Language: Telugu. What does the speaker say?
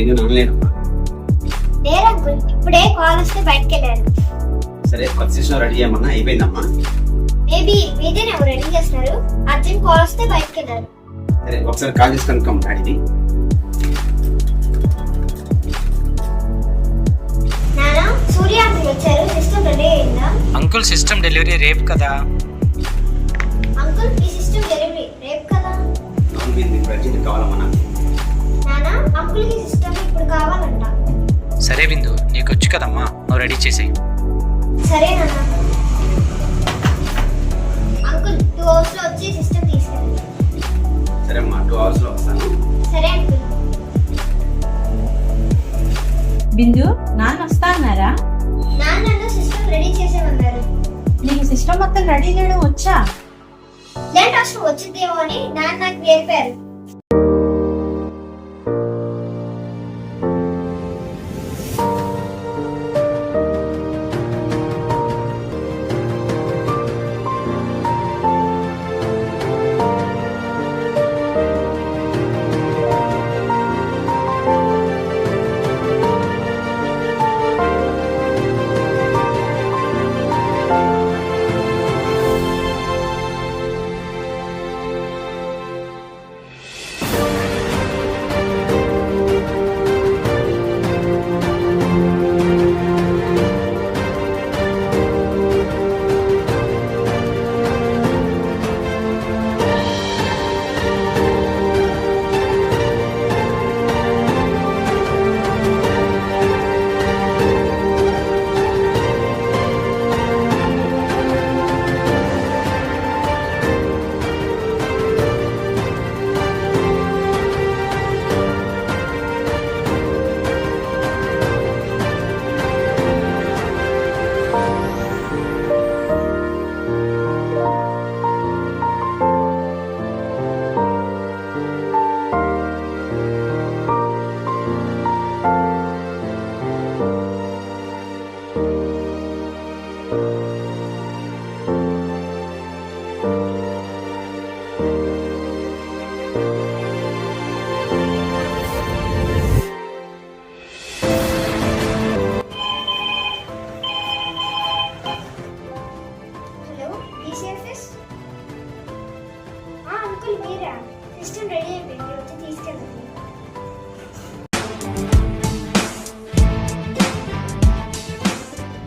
బిందు నానలేనమ్మా. లేరు అంకుల్, ఇప్పుడే కాల్ వస్తే బయటకు వెళ్ళారు. సరే కొత్త సిస్టమ్ రెడీ చేయమన్నా అయిపోయిందమ్మా. మేబీ మీదేనేమో రెడీ చేస్తున్నారు. అర్జెంట్ కాల్ వస్తే బయటకు వెళ్ళారు. సరే ఒకసారి కాల్ చేసి కనుక్కోం డాడీని. నానా, సూర్య అంకుల్ వచ్చారు. సిస్టమ్ రెడీ అయిందా? అంకుల్ సిస్టమ్ డెలివరీ రేపు కదా. అంకుల్ ఈ సిస్టమ్ డెలివరీ రేపు కదా? అవును బిందు, ఇప్పుడు అర్జెంట్ కావాలమ్మా నాకు. నానా, అంకుల్ కి సిస్టమ్ ఇప్పుడు కావాలంట. సరే బిందు, నీకు వచ్చు కదమ్మా, నువ్వు రెడీ చేసేయి. సరే నాన్న. అంకుల్ 2 hours లో వచ్చి సిస్టమ్ తీసుకెళ్ళండి. సరే అమ్మా, 2 hours లో వస్తాను. సరే అంకుల్. బిందు, నాన్న వస్తా అన్నారా? నాన్న సిస్టమ్ రెడీ చేసేమన్నారు. నీకు సిస్టమ్ మొత్తం రెడీ చేయడం వచ్చా? ఇలాంటి అవసరం వచ్చిందేమో అని నాన్న నాకు నేర్పారు.